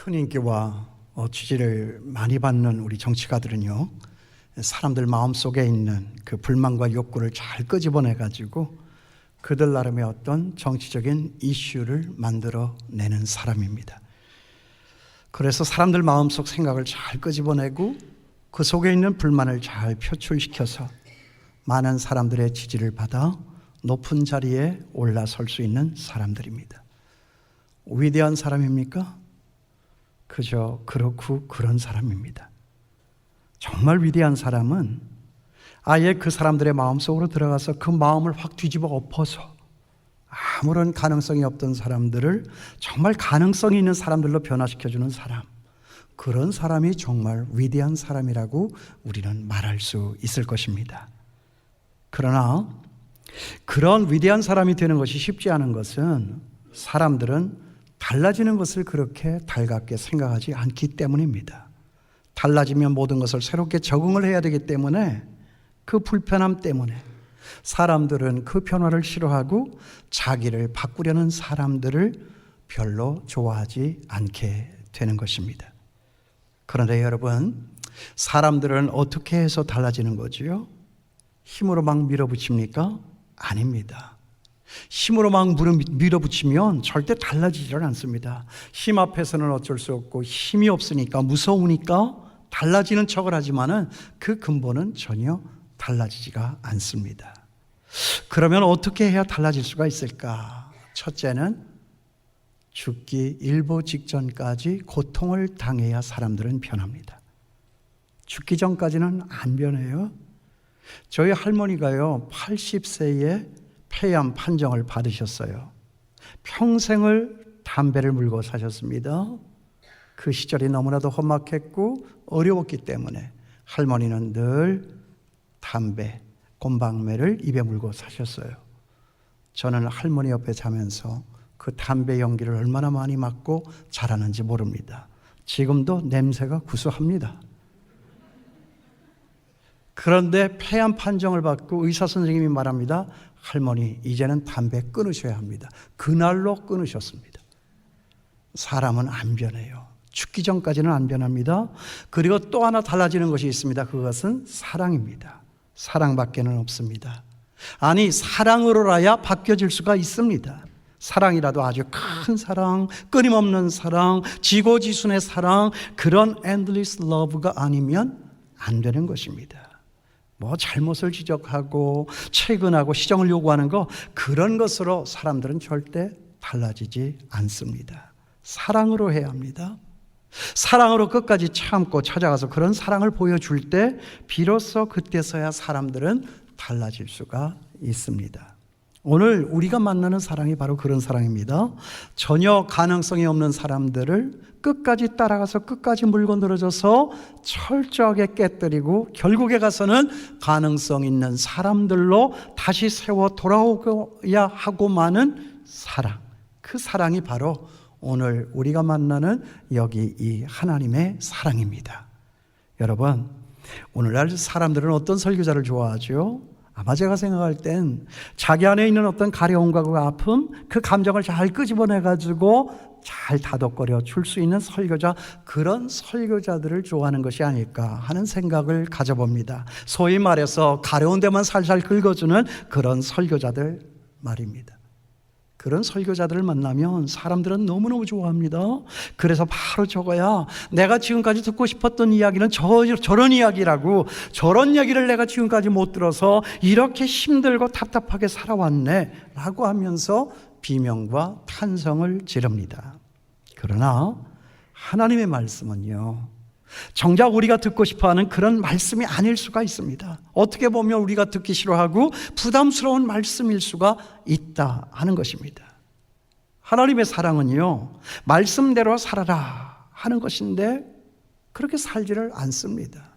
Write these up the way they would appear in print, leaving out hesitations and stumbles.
큰 인기와 지지를 많이 받는 우리 정치가들은요, 사람들 마음속에 있는 그 불만과 욕구를 잘 끄집어내 가지고 그들 나름의 어떤 정치적인 이슈를 만들어내는 사람입니다. 그래서 사람들 마음속 생각을 잘 끄집어내고 그 속에 있는 불만을 잘 표출시켜서 많은 사람들의 지지를 받아 높은 자리에 올라설 수 있는 사람들입니다. 위대한 사람입니까? 그저 그렇고 그런 사람입니다. 정말 위대한 사람은 아예 그 사람들의 마음속으로 들어가서 그 마음을 확 뒤집어 엎어서 아무런 가능성이 없던 사람들을 정말 가능성이 있는 사람들로 변화시켜주는 사람, 그런 사람이 정말 위대한 사람이라고 우리는 말할 수 있을 것입니다. 그러나 그런 위대한 사람이 되는 것이 쉽지 않은 것은 사람들은 달라지는 것을 그렇게 달갑게 생각하지 않기 때문입니다. 달라지면 모든 것을 새롭게 적응을 해야 되기 때문에, 그 불편함 때문에 사람들은 그 변화를 싫어하고 자기를 바꾸려는 사람들을 별로 좋아하지 않게 되는 것입니다. 그런데 여러분, 사람들은 어떻게 해서 달라지는 거지요? 힘으로 막 밀어붙입니까? 아닙니다. 힘으로 막 밀어붙이면 절대 달라지질 않습니다. 힘 앞에서는 어쩔 수 없고 힘이 없으니까, 무서우니까 달라지는 척을 하지만은 그 근본은 전혀 달라지지가 않습니다. 그러면 어떻게 해야 달라질 수가 있을까? 첫째는 죽기 일보 직전까지 고통을 당해야 사람들은 변합니다. 죽기 전까지는 안 변해요. 저희 할머니가요, 80세에 폐암 판정을 받으셨어요. 평생을 담배를 물고 사셨습니다. 그 시절이 너무나도 험악했고 어려웠기 때문에 할머니는 늘 담배, 곰방매를 입에 물고 사셨어요. 저는 할머니 옆에 자면서 그 담배 연기를 얼마나 많이 맡고 자라는지 모릅니다. 지금도 냄새가 구수합니다. 그런데 폐암 판정을 받고 의사 선생님이 말합니다. 할머니, 이제는 담배 끊으셔야 합니다. 그날로 끊으셨습니다. 사람은 안 변해요. 죽기 전까지는 안 변합니다. 그리고 또 하나 달라지는 것이 있습니다. 그것은 사랑입니다. 사랑밖에는 없습니다. 아니, 사랑으로라야 바뀌어질 수가 있습니다. 사랑이라도 아주 큰 사랑, 끊임없는 사랑, 지고지순의 사랑, 그런 endless love가 아니면 안 되는 것입니다. 뭐 잘못을 지적하고 채근하고 시정을 요구하는 거, 그런 것으로 사람들은 절대 달라지지 않습니다. 사랑으로 해야 합니다. 사랑으로 끝까지 참고 찾아가서 그런 사랑을 보여줄 때 비로소 그때서야 사람들은 달라질 수가 있습니다. 오늘 우리가 만나는 사랑이 바로 그런 사랑입니다. 전혀 가능성이 없는 사람들을 끝까지 따라가서 끝까지 물고 늘어져서 철저하게 깨뜨리고 결국에 가서는 가능성 있는 사람들로 다시 세워 돌아오고야 하고 마는 사랑, 그 사랑이 바로 오늘 우리가 만나는 여기 이 하나님의 사랑입니다. 여러분, 오늘날 사람들은 어떤 설교자를 좋아하죠? 아마 제가 생각할 땐 자기 안에 있는 어떤 가려움과 그 아픔, 그 감정을 잘 끄집어내가지고 잘 다독거려 줄 수 있는 설교자, 그런 설교자들을 좋아하는 것이 아닐까 하는 생각을 가져봅니다. 소위 말해서 가려운 데만 살살 긁어주는 그런 설교자들 말입니다. 그런 설교자들을 만나면 사람들은 너무너무 좋아합니다. 그래서 바로 저거야, 내가 지금까지 듣고 싶었던 이야기는 저런 이야기라고, 저런 얘기를 내가 지금까지 못 들어서 이렇게 힘들고 답답하게 살아왔네 라고 하면서 비명과 탄성을 지릅니다. 그러나 하나님의 말씀은요, 정작 우리가 듣고 싶어하는 그런 말씀이 아닐 수가 있습니다. 어떻게 보면 우리가 듣기 싫어하고 부담스러운 말씀일 수가 있다 하는 것입니다. 하나님의 사랑은요, 말씀대로 살아라 하는 것인데 그렇게 살지를 않습니다.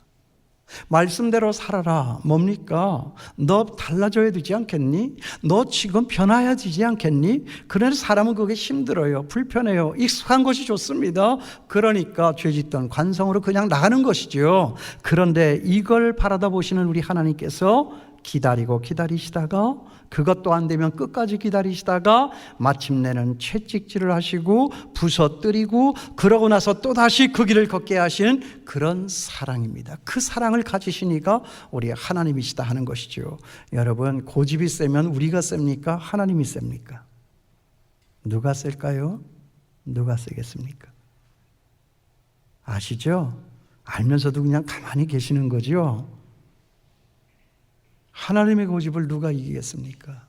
말씀대로 살아라, 뭡니까? 너 달라져야 되지 않겠니? 너 지금 변화해야 되지 않겠니? 그래서 사람은 그게 힘들어요, 불편해요, 익숙한 것이 좋습니다. 그러니까 죄짓던 관성으로 그냥 나가는 것이죠. 그런데 이걸 바라다 보시는 우리 하나님께서 기다리시다가 그것도 안 되면 끝까지 기다리시다가 마침내는 채찍질을 하시고 부서뜨리고 그러고 나서 또다시 그 길을 걷게 하시는 그런 사랑입니다. 그 사랑을 가지시니까 우리 하나님이시다 하는 것이죠. 여러분, 고집이 세면 우리가 셉니까? 하나님이 셉니까? 누가 셀까요? 누가 세겠습니까? 아시죠? 알면서도 그냥 가만히 계시는 거죠. 하나님의 고집을 누가 이기겠습니까?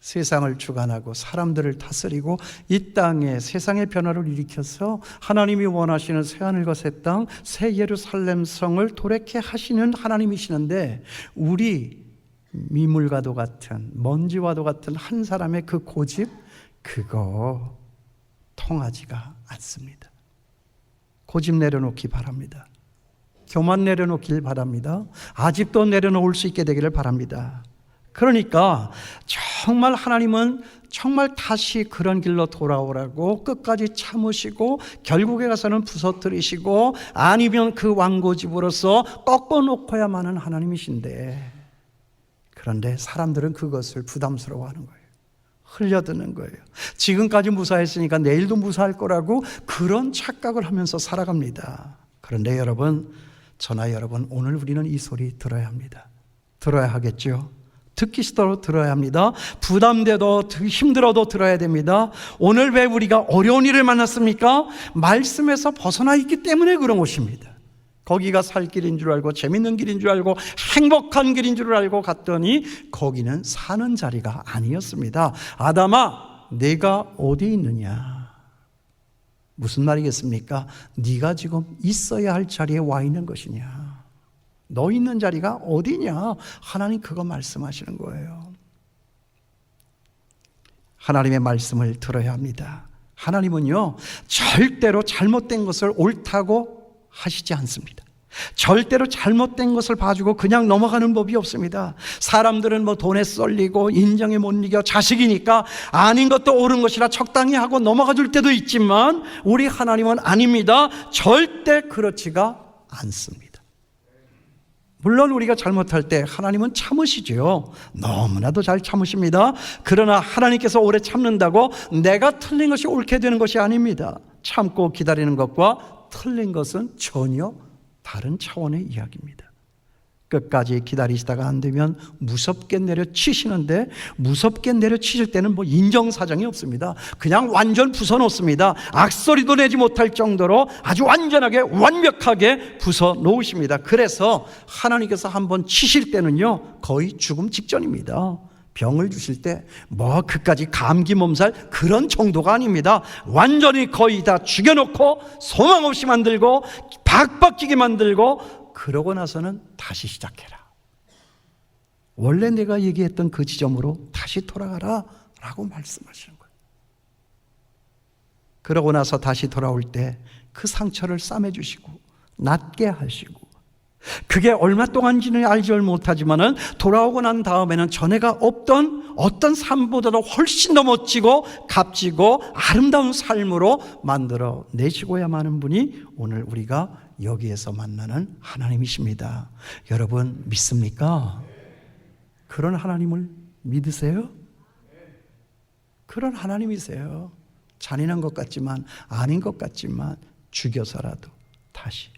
세상을 주관하고 사람들을 다스리고 이 땅에 세상의 변화를 일으켜서 하나님이 원하시는 새하늘과 새 땅, 새 예루살렘 성을 도래케 하시는 하나님이시는데 우리 미물과도 같은 먼지와도 같은 한 사람의 그 고집, 그거 통하지가 않습니다. 고집 내려놓기 바랍니다. 교만 내려놓길 바랍니다. 아직도 내려놓을 수 있게 되기를 바랍니다. 그러니까 정말 하나님은 정말 다시 그런 길로 돌아오라고 끝까지 참으시고 결국에 가서는 부서뜨리시고 아니면 그 왕고집으로서 꺾어놓고야만 하는 하나님이신데, 그런데 사람들은 그것을 부담스러워하는 거예요. 흘려드는 거예요. 지금까지 무사했으니까 내일도 무사할 거라고 그런 착각을 하면서 살아갑니다. 그런데 여러분, 저나 여러분, 오늘 우리는 이 소리 들어야 합니다. 들어야 하겠죠. 듣기 싫도록 들어야 합니다. 부담돼도 힘들어도 들어야 됩니다. 오늘 왜 우리가 어려운 일을 만났습니까? 말씀에서 벗어나 있기 때문에 그런 것입니다. 거기가 살 길인 줄 알고 재밌는 길인 줄 알고 행복한 길인 줄 알고 갔더니 거기는 사는 자리가 아니었습니다. 아담아, 내가 어디 있느냐? 무슨 말이겠습니까? 네가 지금 있어야 할 자리에 와 있는 것이냐? 너 있는 자리가 어디냐? 하나님 그거 말씀하시는 거예요. 하나님의 말씀을 들어야 합니다. 하나님은요, 절대로 잘못된 것을 옳다고 하시지 않습니다. 절대로 잘못된 것을 봐주고 그냥 넘어가는 법이 없습니다. 사람들은 뭐 돈에 쏠리고 인정에 못 이겨 자식이니까 아닌 것도 옳은 것이라 적당히 하고 넘어가 줄 때도 있지만 우리 하나님은 아닙니다. 절대 그렇지가 않습니다. 물론 우리가 잘못할 때 하나님은 참으시죠. 너무나도 잘 참으십니다. 그러나 하나님께서 오래 참는다고 내가 틀린 것이 옳게 되는 것이 아닙니다. 참고 기다리는 것과 틀린 것은 전혀 다른 차원의 이야기입니다. 끝까지 기다리시다가 안 되면 무섭게 내려치시는데, 무섭게 내려치실 때는 뭐 인정사정이 없습니다. 그냥 완전 부숴놓습니다. 악소리도 내지 못할 정도로 아주 완전하게 완벽하게 부숴놓으십니다. 그래서 하나님께서 한번 치실 때는요, 거의 죽음 직전입니다. 병을 주실 때 뭐 그까지 감기 몸살 그런 정도가 아닙니다. 완전히 거의 다 죽여놓고 소망 없이 만들고 박박지게 만들고 그러고 나서는 다시 시작해라. 원래 내가 얘기했던 그 지점으로 다시 돌아가라 라고 말씀하시는 거예요. 그러고 나서 다시 돌아올 때 그 상처를 싸매주시고 낫게 하시고, 그게 얼마 동안인지는 알지 못하지만은 돌아오고 난 다음에는 전에가 없던 어떤 삶보다도 훨씬 더 멋지고 값지고 아름다운 삶으로 만들어 내시고야만 하는 분이 오늘 우리가 여기에서 만나는 하나님이십니다. 여러분 믿습니까? 그런 하나님을 믿으세요? 그런 하나님이세요. 잔인한 것 같지만 아닌 것 같지만 죽여서라도 다시.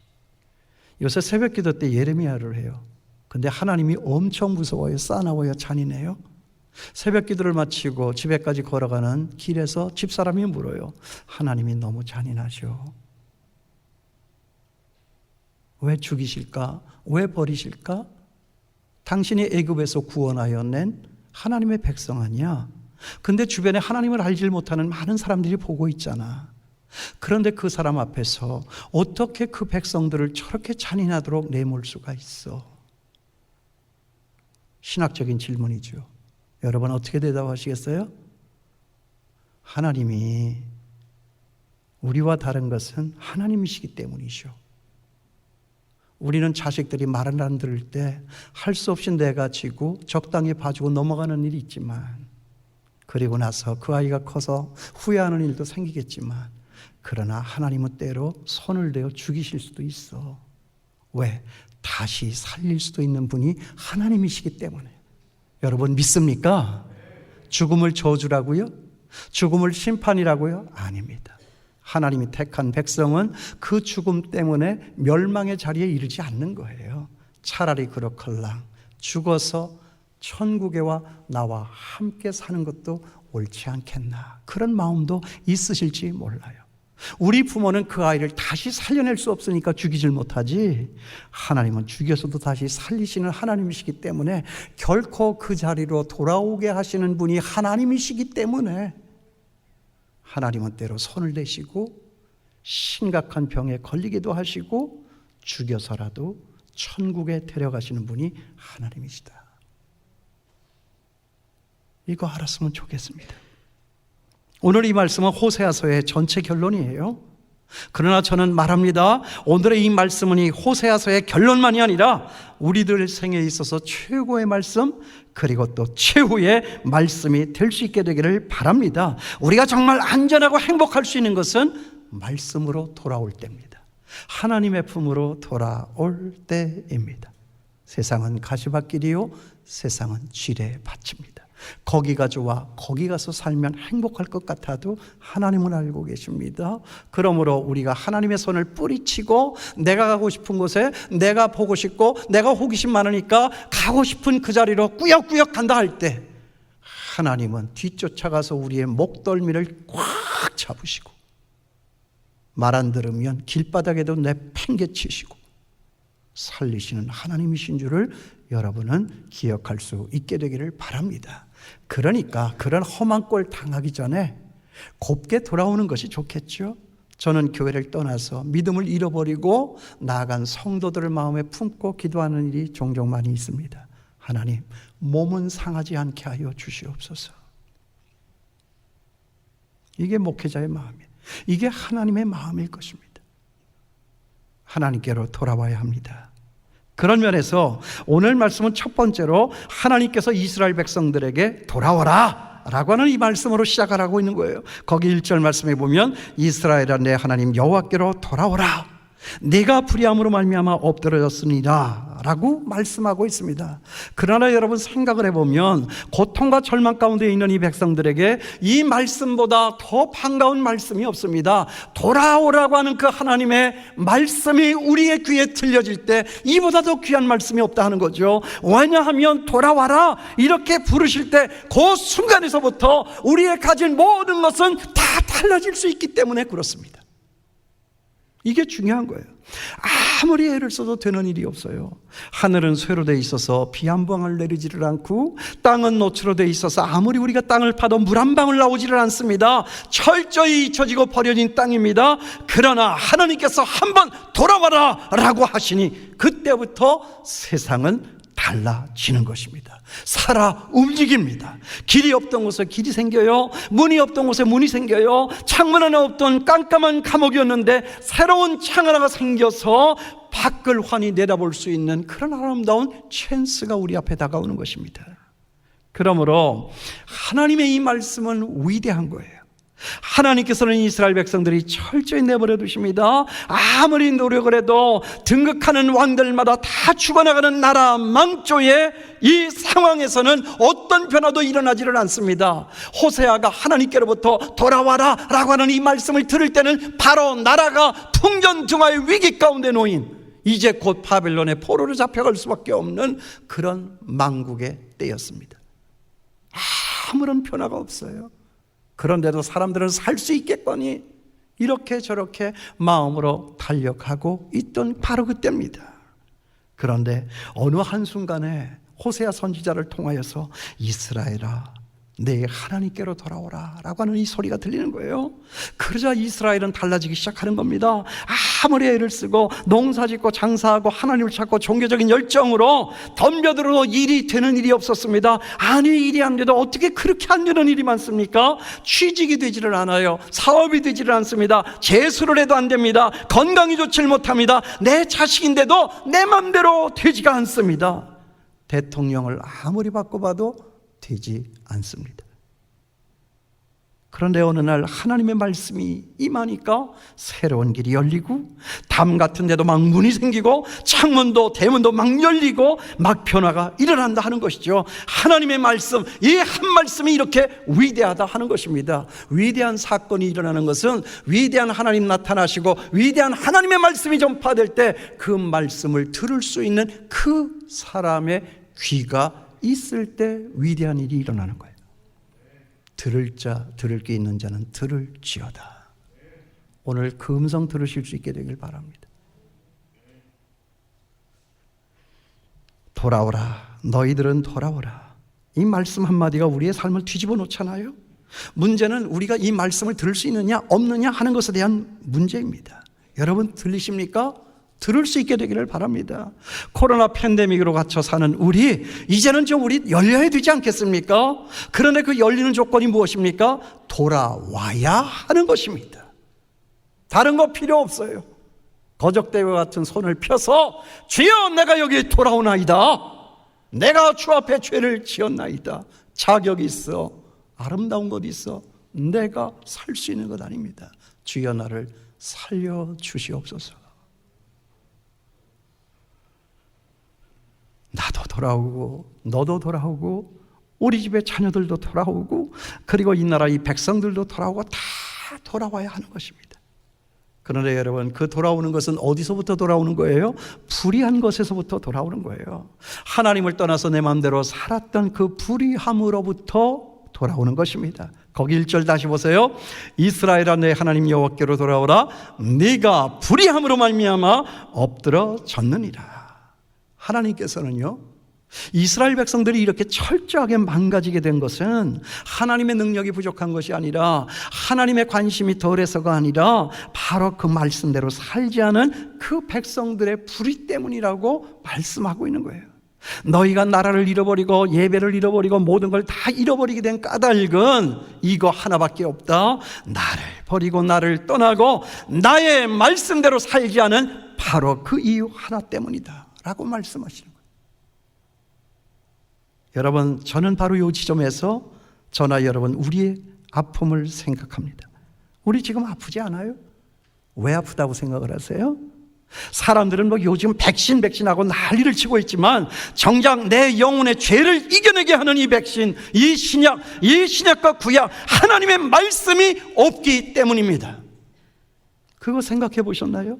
요새 새벽 기도 때 예레미야를 해요. 근데 하나님이 엄청 무서워요. 싸나워요. 잔인해요. 새벽 기도를 마치고 집에까지 걸어가는 길에서 집사람이 물어요. 하나님이 너무 잔인하셔. 왜 죽이실까? 왜 버리실까? 당신이 애굽에서 구원하여 낸 하나님의 백성 아니야? 근데 주변에 하나님을 알지 못하는 많은 사람들이 보고 있잖아. 그런데 그 사람 앞에서 어떻게 그 백성들을 저렇게 잔인하도록 내몰 수가 있어? 신학적인 질문이죠. 여러분 어떻게 대답하시겠어요? 하나님이 우리와 다른 것은 하나님이시기 때문이죠. 우리는 자식들이 말을 안 들을 때 할 수 없이 내가 지고 적당히 봐주고 넘어가는 일이 있지만, 그리고 나서 그 아이가 커서 후회하는 일도 생기겠지만, 그러나 하나님은 때로 손을 대어 죽이실 수도 있어. 왜? 다시 살릴 수도 있는 분이 하나님이시기 때문에. 여러분 믿습니까? 죽음을 저주라고요? 죽음을 심판이라고요? 아닙니다. 하나님이 택한 백성은 그 죽음 때문에 멸망의 자리에 이르지 않는 거예요. 차라리 그렇걸랑 죽어서 천국에와 나와 함께 사는 것도 옳지 않겠나, 그런 마음도 있으실지 몰라요. 우리 부모는 그 아이를 다시 살려낼 수 없으니까 죽이질 못하지, 하나님은 죽여서도 다시 살리시는 하나님이시기 때문에, 결코 그 자리로 돌아오게 하시는 분이 하나님이시기 때문에 하나님은 때로 손을 대시고 심각한 병에 걸리기도 하시고 죽여서라도 천국에 데려가시는 분이 하나님이시다. 이거 알았으면 좋겠습니다. 오늘 이 말씀은 호세아서의 전체 결론이에요. 그러나 저는 말합니다. 오늘의 이 말씀은 이 호세아서의 결론만이 아니라 우리들 생에 있어서 최고의 말씀, 그리고 또 최후의 말씀이 될 수 있게 되기를 바랍니다. 우리가 정말 안전하고 행복할 수 있는 것은 말씀으로 돌아올 때입니다. 하나님의 품으로 돌아올 때입니다. 세상은 가시밭길이요, 세상은 지뢰밭입니다. 거기가 좋아, 거기 가서 살면 행복할 것 같아도 하나님은 알고 계십니다. 그러므로 우리가 하나님의 손을 뿌리치고 내가 가고 싶은 곳에, 내가 보고 싶고 내가 호기심 많으니까 가고 싶은 그 자리로 꾸역꾸역 간다 할 때, 하나님은 뒤쫓아가서 우리의 목덜미를 꽉 잡으시고 말 안 들으면 길바닥에도 내팽개치시고 살리시는 하나님이신 줄을 여러분은 기억할 수 있게 되기를 바랍니다. 그러니까 그런 험한 꼴 당하기 전에 곱게 돌아오는 것이 좋겠죠. 저는 교회를 떠나서 믿음을 잃어버리고 나아간 성도들을 마음에 품고 기도하는 일이 종종 많이 있습니다. 하나님, 몸은 상하지 않게 하여 주시옵소서. 이게 목회자의 마음이에요. 이게 하나님의 마음일 것입니다. 하나님께로 돌아와야 합니다. 그런 면에서 오늘 말씀은 첫 번째로 하나님께서 이스라엘 백성들에게 돌아오라 라고 하는 이 말씀으로 시작하라고 있는 거예요. 거기 1절 말씀에 보면 이스라엘아 내 하나님 여호와께로 돌아오라, 네가 불의함으로 말미암아 엎드러졌으니라 라고 말씀하고 있습니다. 그러나 여러분 생각을 해보면 고통과 절망 가운데 있는 이 백성들에게 이 말씀보다 더 반가운 말씀이 없습니다. 돌아오라고 하는 그 하나님의 말씀이 우리의 귀에 들려질 때 이보다 더 귀한 말씀이 없다 하는 거죠. 왜냐하면 돌아와라 이렇게 부르실 때 그 순간에서부터 우리의 가진 모든 것은 다 달라질 수 있기 때문에 그렇습니다. 이게 중요한 거예요. 아무리 애를 써도 되는 일이 없어요. 하늘은 쇠로 돼 있어서 비 한 방울 내리지를 않고 땅은 노초로 돼 있어서 아무리 우리가 땅을 파도 물 한 방울 나오지를 않습니다. 철저히 잊혀지고 버려진 땅입니다. 그러나 하나님께서 한번 돌아와라 라고 하시니 그때부터 세상은 달라지는 것입니다. 살아 움직입니다. 길이 없던 곳에 길이 생겨요. 문이 없던 곳에 문이 생겨요. 창문 하나 없던 깜깜한 감옥이었는데 새로운 창 하나가 생겨서 밖을 환히 내다볼 수 있는 그런 아름다운 찬스가 우리 앞에 다가오는 것입니다. 그러므로 하나님의 이 말씀은 위대한 거예요. 하나님께서는 이스라엘 백성들이 철저히 내버려 두십니다. 아무리 노력을 해도 등극하는 왕들마다 다 죽어나가는 나라 망조의 이 상황에서는 어떤 변화도 일어나지를 않습니다. 호세아가 하나님께로부터 돌아와라 라고 하는 이 말씀을 들을 때는 바로 나라가 풍전등화의 위기 가운데 놓인, 이제 곧 바벨론의 포로로 잡혀갈 수밖에 없는 그런 망국의 때였습니다. 아무런 변화가 없어요. 그런데도 사람들은 살 수 있겠거니 이렇게 저렇게 마음으로 달력하고 있던 바로 그때입니다. 그런데 어느 한순간에 호세아 선지자를 통하여서 이스라엘아 내 하나님께로 돌아오라 라고 하는 이 소리가 들리는 거예요. 그러자 이스라엘은 달라지기 시작하는 겁니다. 아무리 애를 쓰고 농사짓고 장사하고 하나님을 찾고 종교적인 열정으로 덤벼들어도 일이 되는 일이 없었습니다. 아니 일이 안 돼도 어떻게 그렇게 안 되는 일이 많습니까? 취직이 되지를 않아요. 사업이 되지를 않습니다. 재수를 해도 안 됩니다. 건강이 좋지를 못합니다. 내 자식인데도 내 맘대로 되지가 않습니다. 대통령을 아무리 바꿔봐도 되지 않습니다. 그런데 어느 날 하나님의 말씀이 임하니까 새로운 길이 열리고 담 같은 데도 막 문이 생기고 창문도 대문도 막 열리고 막 변화가 일어난다 하는 것이죠. 하나님의 말씀, 이 한 말씀이 이렇게 위대하다 하는 것입니다. 위대한 사건이 일어나는 것은 위대한 하나님 나타나시고 위대한 하나님의 말씀이 전파될 때 그 말씀을 들을 수 있는 그 사람의 귀가 있을 때 위대한 일이 일어나는 거예요. 들을 자, 들을 게 있는 자는 들을지어다. 오늘 그 음성 들으실 수 있게 되길 바랍니다. 돌아오라, 너희들은 돌아오라. 이 말씀 한마디가 우리의 삶을 뒤집어 놓잖아요. 문제는 우리가 이 말씀을 들을 수 있느냐 없느냐 하는 것에 대한 문제입니다. 여러분 들리십니까? 들을 수 있게 되기를 바랍니다. 코로나 팬데믹으로 갇혀 사는 우리, 이제는 우리 열려야 되지 않겠습니까? 그런데 그 열리는 조건이 무엇입니까? 돌아와야 하는 것입니다. 다른 거 필요 없어요. 거적대와 같은 손을 펴서 주여 내가 여기 돌아오나이다. 내가 주 앞에 죄를 지었나이다. 자격이 있어. 아름다운 것 있어. 내가 살 수 있는 것 아닙니다. 주여 나를 살려주시옵소서. 나도 돌아오고 너도 돌아오고 우리 집의 자녀들도 돌아오고 그리고 이 나라 이 백성들도 돌아오고 다 돌아와야 하는 것입니다. 그런데 여러분 그 돌아오는 것은 어디서부터 돌아오는 거예요? 불의한 것에서부터 돌아오는 거예요. 하나님을 떠나서 내 마음대로 살았던 그 불의함으로부터 돌아오는 것입니다. 거기 1절 다시 보세요. 이스라엘아 내 하나님 여호와께로 돌아오라. 네가 불의함으로 말미암아 엎드러졌느니라. 하나님께서는요, 이스라엘 백성들이 이렇게 철저하게 망가지게 된 것은 하나님의 능력이 부족한 것이 아니라 하나님의 관심이 덜해서가 아니라 바로 그 말씀대로 살지 않은 그 백성들의 불의 때문이라고 말씀하고 있는 거예요. 너희가 나라를 잃어버리고 예배를 잃어버리고 모든 걸 다 잃어버리게 된 까닭은 이거 하나밖에 없다. 나를 버리고 나를 떠나고 나의 말씀대로 살지 않은 바로 그 이유 하나 때문이다 라고 말씀하시는 거예요. 여러분 저는 바로 이 지점에서 저나 여러분 우리의 아픔을 생각합니다. 우리 지금 아프지 않아요? 왜 아프다고 생각을 하세요? 사람들은 요즘 백신하고 난리를 치고 있지만 정작 내 영혼의 죄를 이겨내게 하는 이 백신, 이 신약과 구약 하나님의 말씀이 없기 때문입니다. 그거 생각해 보셨나요?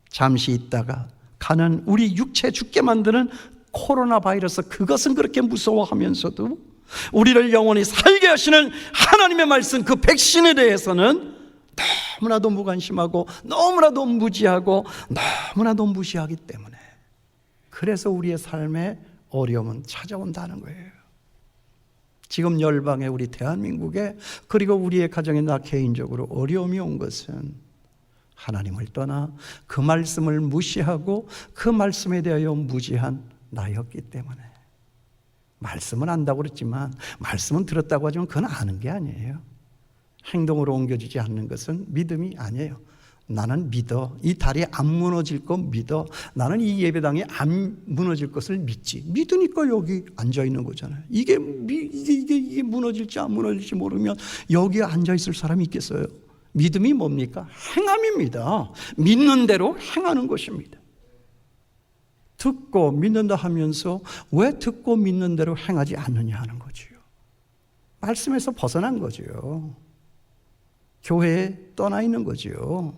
잠시 있다가 가는 우리 육체 죽게 만드는 코로나 바이러스, 그것은 그렇게 무서워하면서도 우리를 영원히 살게 하시는 하나님의 말씀, 그 백신에 대해서는 너무나도 무관심하고 너무나도 무지하고 너무나도 무시하기 때문에 그래서 우리의 삶에 어려움은 찾아온다는 거예요. 지금 열방에 우리 대한민국에 그리고 우리의 가정에 나 개인적으로 어려움이 온 것은 하나님을 떠나 그 말씀을 무시하고 그 말씀에 대하여 무지한 나였기 때문에. 말씀은 안다고 그랬지만 말씀은 들었다고 하지만 그건 아는 게 아니에요. 행동으로 옮겨지지 않는 것은 믿음이 아니에요. 나는 믿어. 이 다리 안 무너질 거 믿어. 나는 이 예배당이 안 무너질 것을 믿지. 믿으니까 여기 앉아 있는 거잖아요. 이게 무너질지 안 무너질지 모르면 여기에 앉아 있을 사람이 있겠어요? 믿음이 뭡니까? 행함입니다. 믿는 대로 행하는 것입니다. 듣고 믿는다 하면서 왜 듣고 믿는 대로 행하지 않느냐 하는 거지요. 말씀에서 벗어난 거지요. 교회에 떠나 있는 거지요.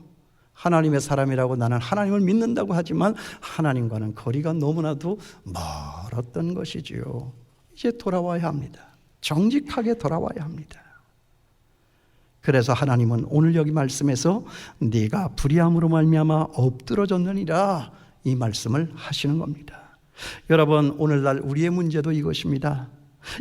하나님의 사람이라고 나는 하나님을 믿는다고 하지만 하나님과는 거리가 너무나도 멀었던 것이지요. 이제 돌아와야 합니다. 정직하게 돌아와야 합니다. 그래서 하나님은 오늘 여기 말씀에서 네가 불의함으로 말미암아 엎드러졌느니라 이 말씀을 하시는 겁니다. 여러분 오늘날 우리의 문제도 이것입니다.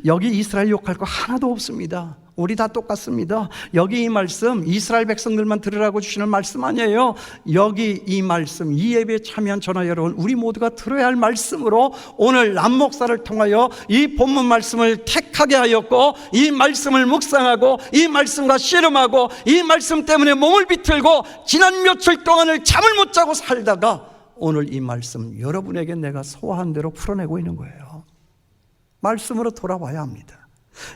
여기 이스라엘 욕할 거 하나도 없습니다. 우리 다 똑같습니다. 여기 이 말씀 이스라엘 백성들만 들으라고 주시는 말씀 아니에요. 여기 이 말씀, 이 예배에 참여한 저나 여러분 우리 모두가 들어야 할 말씀으로 오늘 남 목사를 통하여 이 본문 말씀을 택하게 하였고 이 말씀을 묵상하고 이 말씀과 씨름하고 이 말씀 때문에 몸을 비틀고 지난 며칠 동안을 잠을 못 자고 살다가 오늘 이 말씀 여러분에게 내가 소화한 대로 풀어내고 있는 거예요. 말씀으로 돌아와야 합니다.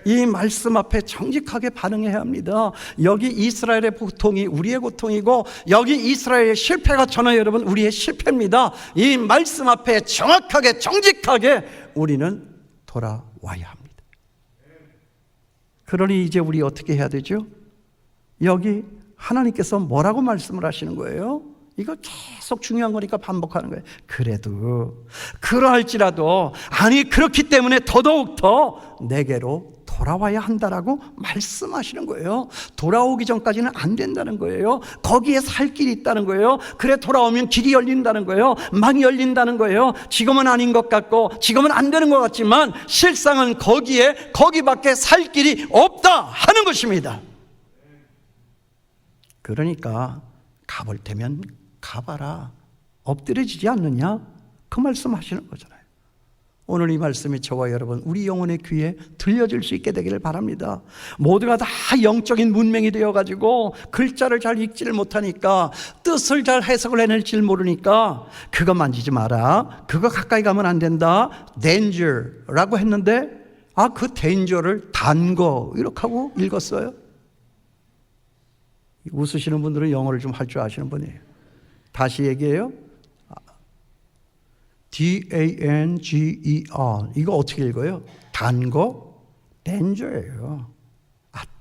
이 말씀 앞에 정직하게 반응해야 합니다. 여기 이스라엘의 고통이 우리의 고통이고 여기 이스라엘의 실패가 저는 여러분 우리의 실패입니다. 이 말씀 앞에 정확하게 정직하게 우리는 돌아와야 합니다. 그러니 이제 우리 어떻게 해야 되죠? 여기 하나님께서 뭐라고 말씀을 하시는 거예요? 이거 계속 중요한 거니까 반복하는 거예요. 그래도 그러할지라도 아니 그렇기 때문에 더더욱더 내게로 돌아와야 한다라고 말씀하시는 거예요. 돌아오기 전까지는 안 된다는 거예요. 거기에 살 길이 있다는 거예요. 그래 돌아오면 길이 열린다는 거예요. 망이 열린다는 거예요. 지금은 아닌 것 같고 지금은 안 되는 것 같지만 실상은 거기밖에 살 길이 없다 하는 것입니다. 그러니까 가볼 테면 가봐라. 엎드려지지 않느냐? 그 말씀 하시는 거잖아요. 오늘 이 말씀이 저와 여러분 우리 영혼의 귀에 들려질 수 있게 되기를 바랍니다. 모두가 다 영적인 문맹이 되어가지고 글자를 잘 읽지를 못하니까 뜻을 잘 해석을 해낼지 모르니까 그거 만지지 마라, 그거 가까이 가면 안 된다, danger라고 했는데 그 danger를 단거 이렇게 하고 읽었어요. 웃으시는 분들은 영어를 좀 할 줄 아시는 분이에요. 다시 얘기해요. D-A-N-G-E-R 이거 어떻게 읽어요? 단거? danger예요.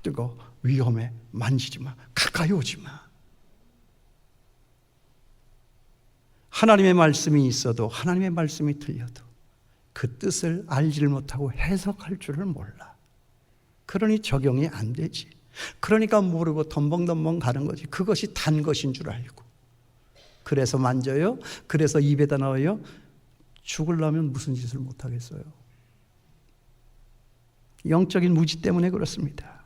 뜨거, 위험해, 만지지 마, 가까이 오지 마. 하나님의 말씀이 있어도 하나님의 말씀이 들려도 그 뜻을 알지를 못하고 해석할 줄을 몰라. 그러니 적용이 안 되지. 그러니까 모르고 덤벙덤벙 가는 거지. 그것이 단 것인 줄 알고. 그래서 만져요. 그래서 입에다 넣어요. 죽으려면 무슨 짓을 못하겠어요. 영적인 무지 때문에 그렇습니다.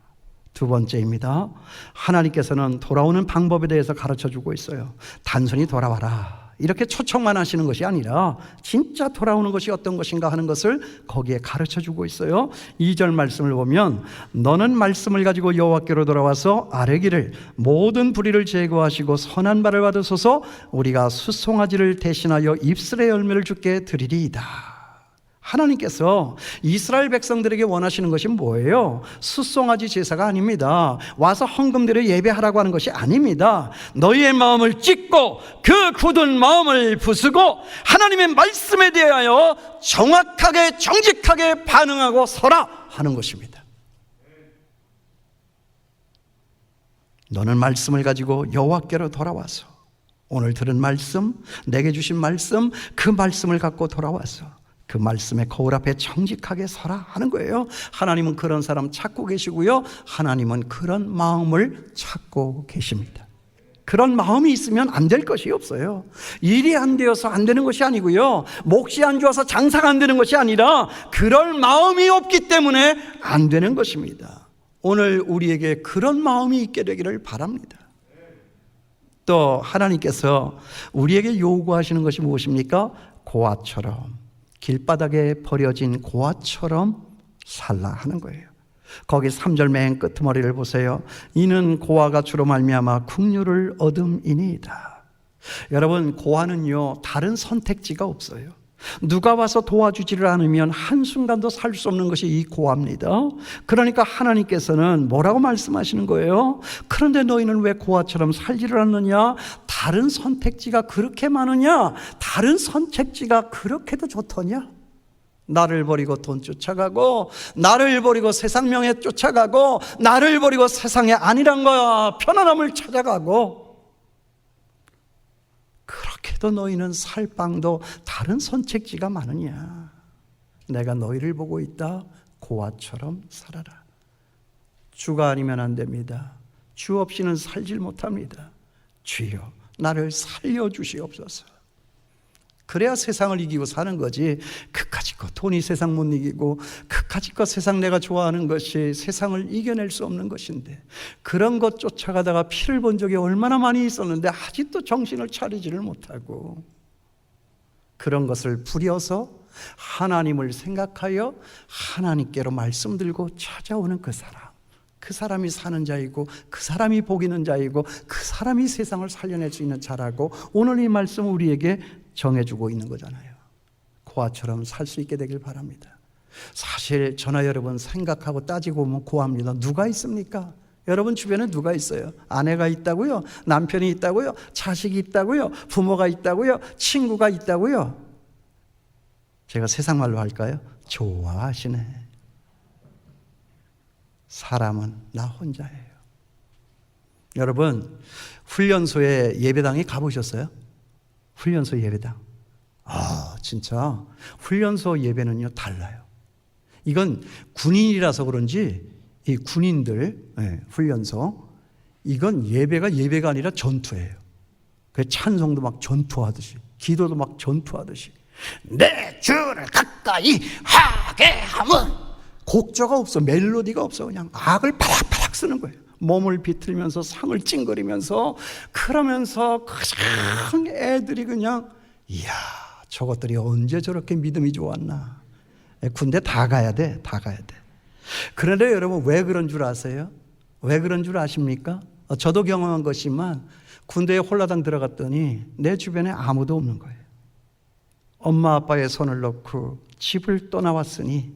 두 번째입니다. 하나님께서는 돌아오는 방법에 대해서 가르쳐주고 있어요. 단순히 돌아와라 이렇게 초청만 하시는 것이 아니라 진짜 돌아오는 것이 어떤 것인가 하는 것을 거기에 가르쳐주고 있어요. 2절 말씀을 보면 너는 말씀을 가지고 여호와께로 돌아와서 아뢰기를 모든 불의를 제거하시고 선한 발을 받으소서 우리가 숫송아지를 대신하여 입술의 열매를 주께 드리리이다. 하나님께서 이스라엘 백성들에게 원하시는 것이 뭐예요? 숫송아지 제사가 아닙니다. 와서 헌금들을 예배하라고 하는 것이 아닙니다. 너희의 마음을 찢고 그 굳은 마음을 부수고 하나님의 말씀에 대하여 정확하게 정직하게 반응하고 서라 하는 것입니다. 너는 말씀을 가지고 여호와께로 돌아와서 오늘 들은 말씀, 내게 주신 말씀, 그 말씀을 갖고 돌아와서 그 말씀의 거울 앞에 정직하게 서라 하는 거예요. 하나님은 그런 사람 찾고 계시고요. 하나님은 그런 마음을 찾고 계십니다. 그런 마음이 있으면 안 될 것이 없어요. 일이 안 되어서 안 되는 것이 아니고요. 몫이 안 좋아서 장사가 안 되는 것이 아니라 그럴 마음이 없기 때문에 안 되는 것입니다. 오늘 우리에게 그런 마음이 있게 되기를 바랍니다. 또 하나님께서 우리에게 요구하시는 것이 무엇입니까? 고아처럼 길바닥에 버려진 고아처럼 살라 하는 거예요. 거기 3절 맨 끄트머리를 보세요. 이는 고아가 주로 말미암아 국류를 얻음이니이다. 여러분, 고아는요 다른 선택지가 없어요. 누가 와서 도와주지를 않으면 한순간도 살 수 없는 것이 이 고아입니다. 그러니까 하나님께서는 뭐라고 말씀하시는 거예요? 그런데 너희는 왜 고아처럼 살지를 않느냐? 다른 선택지가 그렇게 많으냐? 다른 선택지가 그렇게도 좋더냐? 나를 버리고 돈 쫓아가고, 나를 버리고 세상 명예 쫓아가고, 나를 버리고 세상의 아니란 거야 편안함을 찾아가고, 그렇게도 너희는 살 빵도 다른 선택지가 많으냐? 내가 너희를 보고 있다. 고아처럼 살아라. 주가 아니면 안 됩니다. 주 없이는 살질 못합니다. 주여 나를 살려주시옵소서. 그래야 세상을 이기고 사는 거지. 그까짓 것 돈이 세상 못 이기고 그까짓 것 세상 내가 좋아하는 것이 세상을 이겨낼 수 없는 것인데, 그런 것 쫓아가다가 피를 본 적이 얼마나 많이 있었는데 아직도 정신을 차리지를 못하고, 그런 것을 부려서 하나님을 생각하여 하나님께로 말씀 들고 찾아오는 그 사람, 그 사람이 사는 자이고 그 사람이 복 있는 자이고 그 사람이 세상을 살려낼 수 있는 자라고 오늘 이 말씀 우리에게 정해주고 있는 거잖아요. 고아처럼 살 수 있게 되길 바랍니다. 사실 저나 여러분 생각하고 따지고 보면 고합니다. 누가 있습니까? 여러분 주변에 누가 있어요? 아내가 있다고요? 남편이 있다고요? 자식이 있다고요? 부모가 있다고요? 친구가 있다고요? 제가 세상 말로 할까요? 좋아하시네. 사람은 나 혼자예요. 여러분, 훈련소에 예배당에 가보셨어요? 훈련소 예배당. 진짜 훈련소 예배는요 달라요. 이건 군인이라서 그런지 이 군인들 훈련소, 이건 예배가 아니라 전투예요. 그 찬송도 막 전투하듯이, 기도도 막 전투하듯이, 내 주를 가까이 하게 하면, 곡조가 없어, 멜로디가 없어. 그냥 악을 파락파락 쓰는 거예요. 몸을 비틀면서 상을 찡거리면서 그러면서 그냥 애들이 그냥, 이야, 저것들이 언제 저렇게 믿음이 좋았나. 군대 다 가야 돼. 그런데 여러분, 왜 그런 줄 아세요? 왜 그런 줄 아십니까? 저도 경험한 것이지만 군대에 홀라당 들어갔더니 내 주변에 아무도 없는 거예요. 엄마 아빠의 손을 놓고 집을 떠나왔으니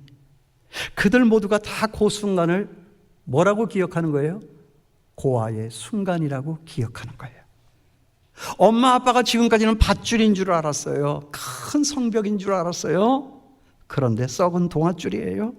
그들 모두가 다 그 순간을 뭐라고 기억하는 거예요? 고아의 순간이라고 기억하는 거예요. 엄마 아빠가 지금까지는 밧줄인 줄 알았어요. 큰 성벽인 줄 알았어요. 그런데 썩은 동아줄이에요.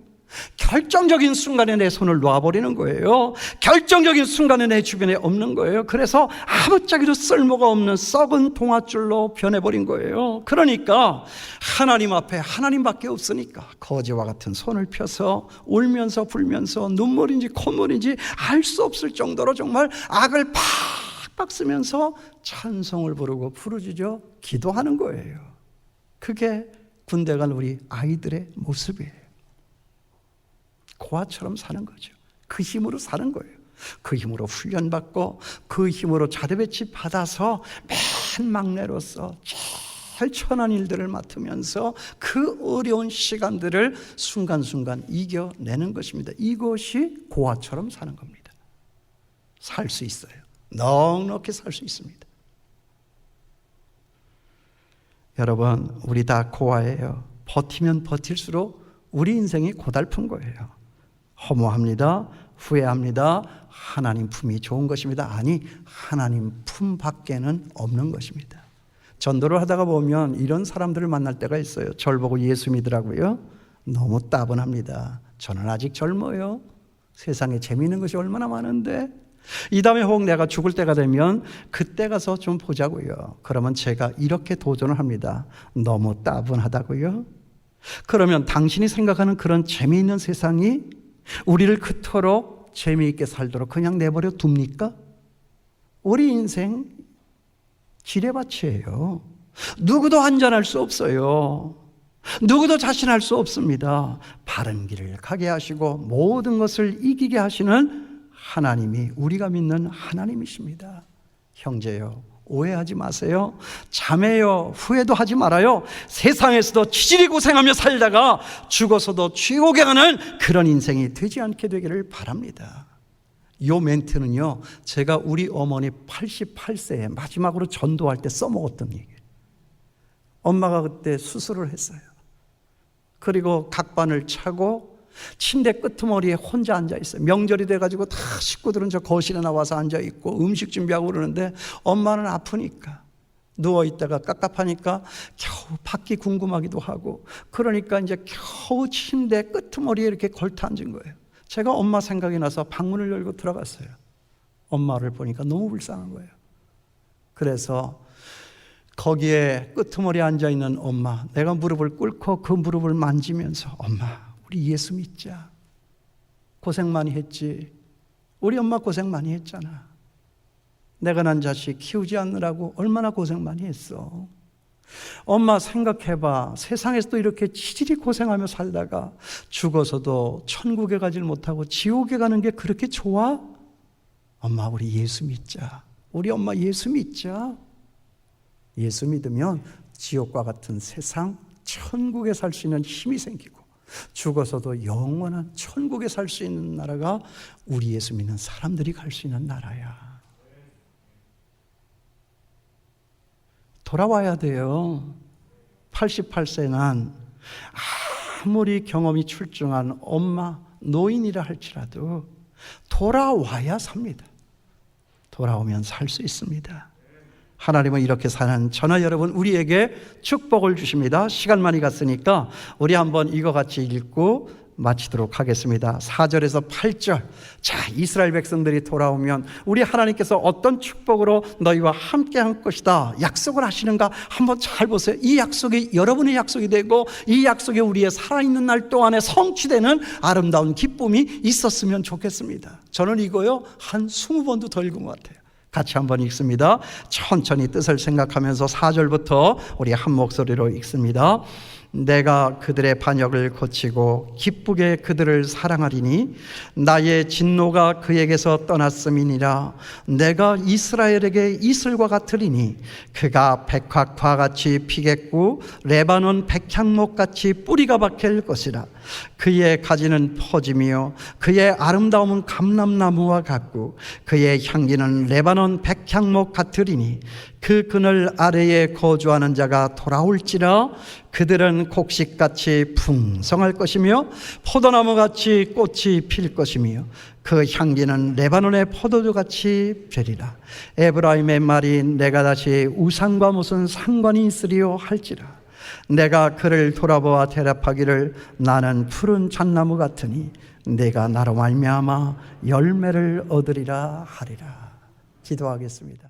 결정적인 순간에 내 손을 놔버리는 거예요. 결정적인 순간에 내 주변에 없는 거예요. 그래서 아무짝에도 쓸모가 없는 썩은 동아줄로 변해버린 거예요. 그러니까 하나님 앞에 하나님밖에 없으니까 거지와 같은 손을 펴서 울면서 불면서 눈물인지 콧물인지 알 수 없을 정도로 정말 악을 팍팍 쓰면서 찬송을 부르고 부르짖어 기도하는 거예요. 그게 군대 간 우리 아이들의 모습이에요. 고아처럼 사는 거죠. 그 힘으로 사는 거예요. 그 힘으로 훈련받고 그 힘으로 자대배치 받아서 맨 막내로서 제일 천한 일들을 맡으면서 그 어려운 시간들을 순간순간 이겨내는 것입니다. 이것이 고아처럼 사는 겁니다. 살 수 있어요. 넉넉히 살 수 있습니다. 여러분, 우리 다 고아예요. 버티면 버틸수록 우리 인생이 고달픈 거예요. 허무합니다. 후회합니다. 하나님 품이 좋은 것입니다. 아니, 하나님 품 밖에는 없는 것입니다. 전도를 하다가 보면 이런 사람들을 만날 때가 있어요. 절 보고 예수 믿으라고요? 너무 따분합니다. 저는 아직 젊어요. 세상에 재미있는 것이 얼마나 많은데, 이 다음에 혹 내가 죽을 때가 되면 그때 가서 좀 보자고요. 그러면 제가 이렇게 도전을 합니다. 너무 따분하다고요? 그러면 당신이 생각하는 그런 재미있는 세상이 우리를 그토록 재미있게 살도록 그냥 내버려 둡니까? 우리 인생 지뢰밭이에요. 누구도 안전할 수 없어요. 누구도 자신할 수 없습니다. 바른 길을 가게 하시고 모든 것을 이기게 하시는 하나님이 우리가 믿는 하나님이십니다. 형제요, 오해하지 마세요. 자매요, 후회도 하지 말아요. 세상에서도 치질이 고생하며 살다가 죽어서도 지옥에 가는 그런 인생이 되지 않게 되기를 바랍니다. 이 멘트는요, 제가 우리 어머니 88세에 마지막으로 전도할 때 써먹었던 얘기예요. 엄마가 그때 수술을 했어요. 그리고 각반을 차고 침대 끄트머리에 혼자 앉아있어요. 명절이 돼가지고 다 식구들은 저 거실에 나와서 앉아있고 음식 준비하고 그러는데 엄마는 아프니까 누워있다가 깝깝하니까 겨우 밖이 궁금하기도 하고, 그러니까 이제 겨우 침대 끄트머리에 이렇게 걸터 앉은 거예요. 제가 엄마 생각이 나서 방문을 열고 들어갔어요. 엄마를 보니까 너무 불쌍한 거예요. 그래서 거기에 끄트머리에 앉아있는 엄마, 내가 무릎을 꿇고 그 무릎을 만지면서, 엄마, 우리 예수 믿자. 고생 많이 했지. 우리 엄마 고생 많이 했잖아. 내가 난 자식 키우지 않느라고 얼마나 고생 많이 했어. 엄마 생각해봐. 세상에서도 이렇게 치질이 고생하며 살다가 죽어서도 천국에 가질 못하고 지옥에 가는 게 그렇게 좋아? 엄마, 우리 예수 믿자. 우리 엄마 예수 믿자. 예수 믿으면 지옥과 같은 세상, 천국에 살 수 있는 힘이 생기고 죽어서도 영원한 천국에 살 수 있는 나라가 우리 예수 믿는 사람들이 갈 수 있는 나라야. 돌아와야 돼요. 88세 난 아무리 경험이 출중한 엄마, 노인이라 할지라도 돌아와야 삽니다. 돌아오면 살 수 있습니다. 하나님은 이렇게 사는 저나 여러분 우리에게 축복을 주십니다. 시간 많이 갔으니까 우리 한번 이거 같이 읽고 마치도록 하겠습니다. 4절에서 8절. 자, 이스라엘 백성들이 돌아오면 우리 하나님께서 어떤 축복으로 너희와 함께 할 것이다 약속을 하시는가 한번 잘 보세요. 이 약속이 여러분의 약속이 되고 이 약속이 우리의 살아있는 날 동안에 성취되는 아름다운 기쁨이 있었으면 좋겠습니다. 저는 이거요 한 20번도 더 읽은 것 같아요. 같이 한번 읽습니다. 천천히 뜻을 생각하면서 4절부터 우리 한 목소리로 읽습니다. 내가 그들의 반역을 고치고 기쁘게 그들을 사랑하리니 나의 진노가 그에게서 떠났음이니라. 내가 이스라엘에게 이슬과 같으리니 그가 백합과 같이 피겠고 레바논 백향목같이 뿌리가 박힐 것이라. 그의 가지는 퍼지며 그의 아름다움은 감람나무와 같고 그의 향기는 레바논 백향목 같으리니 그 그늘 아래에 거주하는 자가 돌아올지라. 그들은 곡식같이 풍성할 것이며 포도나무같이 꽃이 필 것이며 그 향기는 레바논의 포도주같이 되리라. 에브라임의 말이 내가 다시 우상과 무슨 상관이 있으리요 할지라. 내가 그를 돌아보아 대답하기를 나는 푸른 잣나무 같으니 내가 나로 말미암아 열매를 얻으리라 하리라. 기도하겠습니다.